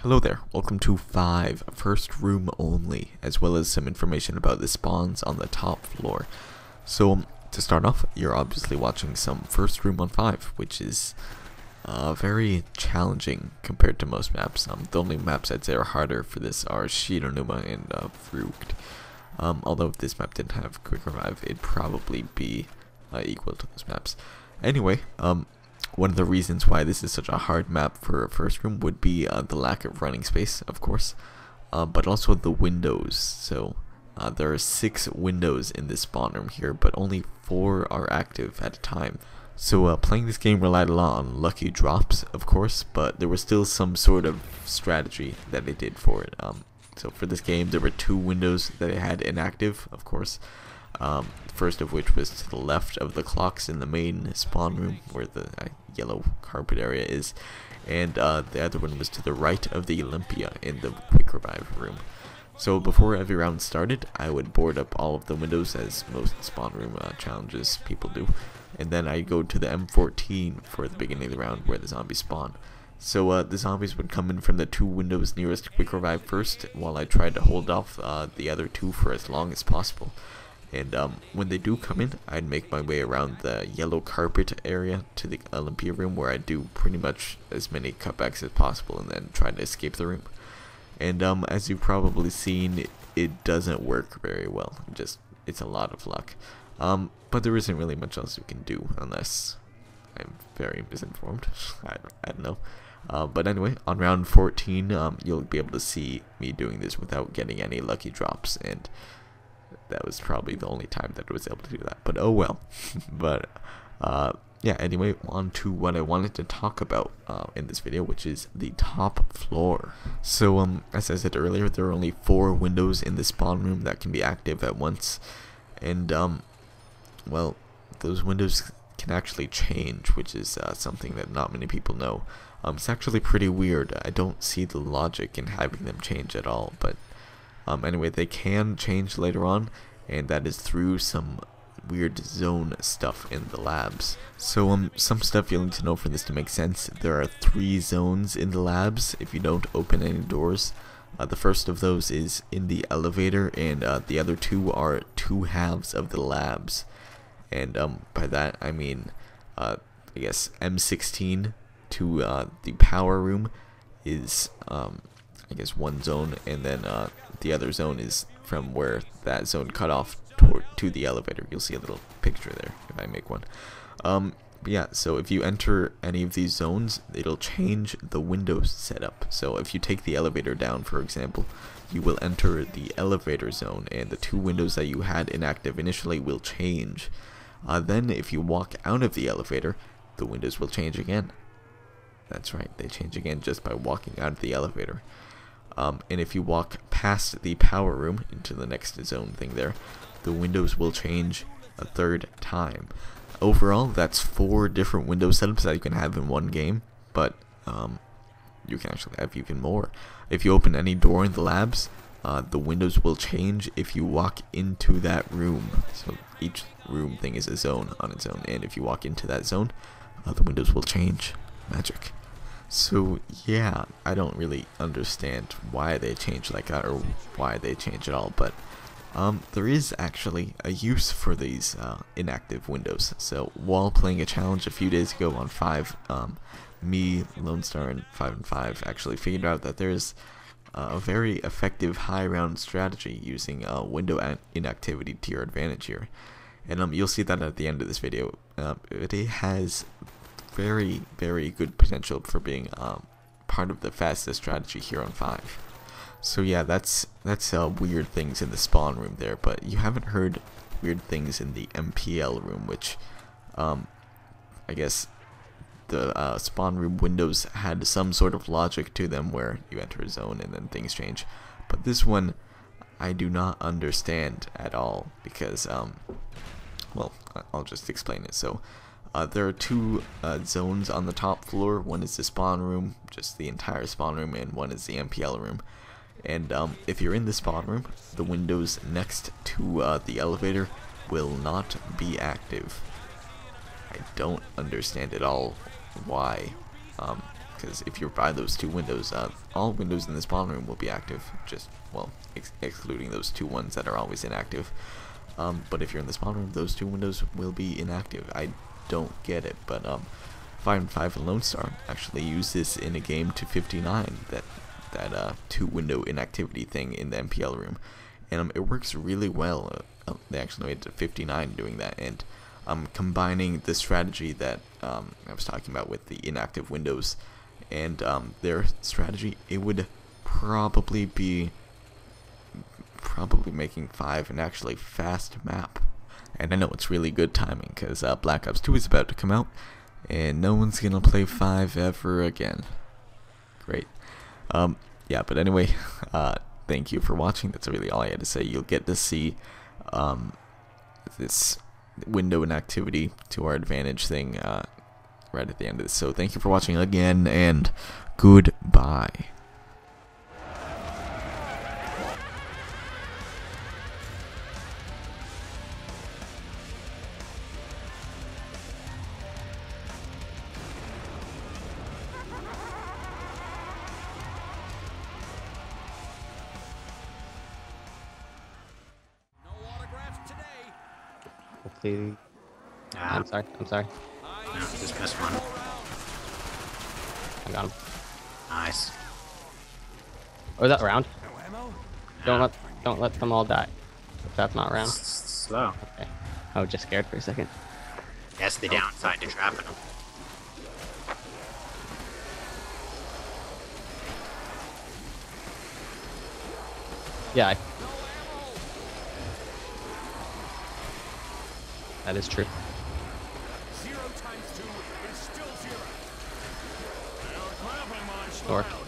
Hello there, welcome to 5, first room only, as well as some information about the spawns on the top floor. So, to start off, you're obviously watching some first room on 5, which is very challenging compared to most maps. The only maps I'd say are harder for this are Shironuma and Frugt. Although if this map didn't have Quick Revive, it'd probably be equal to those maps. Anyway, one of the reasons why this is such a hard map for a first room would be the lack of running space, of course, but also the windows. So there are 6 windows in this spawn room here, but only 4 are active at a time. So playing this game relied a lot on lucky drops, of course, but there was still some sort of strategy that they did for it. So for this game, there were 2 windows that it had inactive, of course. First of which was to the left of the clocks in the main spawn room, where the yellow carpet area is, and the other one was to the right of the Olympia in the Quick Revive room. So before every round started, I would board up all of the windows, as most spawn room challenges people do, and then I'd go to the M14 for the beginning of the round where the zombies spawn. So the zombies would come in from the 2 windows nearest Quick Revive first, while I tried to hold off the other 2 for as long as possible. And when they do come in, I'd make my way around the yellow carpet area to the Olympia room, where I do pretty much as many cutbacks as possible and then try to escape the room. And as you've probably seen, it doesn't work very well. It's a lot of luck. But there isn't really much else you can do unless I'm very misinformed. I don't know. But anyway, on round 14, you'll be able to see me doing this without getting any lucky drops, and that was probably the only time that I was able to do that, but oh well. But yeah, anyway, on to what I wanted to talk about in this video, which is the top floor. So as I said earlier, there are only 4 windows in the spawn room that can be active at once, and well, those windows can actually change, which is something that not many people know. It's actually pretty weird. I don't see the logic in having them change at all, but anyway, they can change later on, and that is through some weird zone stuff in the labs. So some stuff you'll need to know for this to make sense. There are 3 zones in the labs if you don't open any doors. The first of those is in the elevator, and the other 2 are 2 halves of the labs. And by that I mean, I guess M16 to the power room is I guess 1 zone, and then the other zone is from where that zone cut off to the elevator. You'll see a little picture there if I make one. But yeah, so if you enter any of these zones, it'll change the Windows setup. So if you take the elevator down, for example, you will enter the elevator zone, and the 2 windows that you had inactive initially will change. Then if you walk out of the elevator, the windows will change again. That's right, they change again just by walking out of the elevator. And if you walk past the power room into the next zone thing there, the windows will change a 3rd time. Overall, that's 4 different window setups that you can have in one game, but you can actually have even more. If you open any door in the labs, the windows will change if you walk into that room. So each room thing is a zone on its own, and if you walk into that zone, the windows will change. Magic. So yeah, I don't really understand why they change like that, or why they change at all, but there is actually a use for these inactive windows. So while playing a challenge a few days ago on 5, me, Lone Star, and 5 and 5 actually figured out that there's a very effective high round strategy using window inactivity to your advantage here, and you'll see that at the end of this video. It has very, very good potential for being part of the fastest strategy here on 5. So yeah, that's weird things in the spawn room there, but you haven't heard weird things in the MPL room, which I guess the spawn room windows had some sort of logic to them, where you enter a zone and then things change. But this one, I do not understand at all, because well, I'll just explain it. So there are 2 zones on the top floor. One is the spawn room, just the entire spawn room, and one is the MPL room. And if you're in the spawn room, the windows next to the elevator will not be active. I don't understand at all why, because because if you're by those two windows, all windows in the spawn room will be active, just, well, excluding those two ones that are always inactive. But if you're in the spawn room, those two windows will be inactive. I don't get it, but Fire and 5 and Lone Star actually use this in a game to 59, that two window inactivity thing in the MPL room, and it works really well. They actually made it to 59 doing that, and combining the strategy that I was talking about with the inactive windows and their strategy, it would probably be making 5 an actually fast map. And I know it's really good timing because Black Ops 2 is about to come out and no one's gonna play 5 ever again. Great. Yeah, but anyway, thank you for watching. That's really all I had to say. You'll get to see this window inactivity to our advantage thing right at the end of this. So thank you for watching again, and goodbye. Hopefully. I'm sorry. No, just missed one. I got him. Nice. Oh, is that round? Don't let them all die. If that's not round. Slow. Okay. I was just scared for a second. That's the downside to trapping them. Yeah. That is true. 0 times 2 is still 0. North.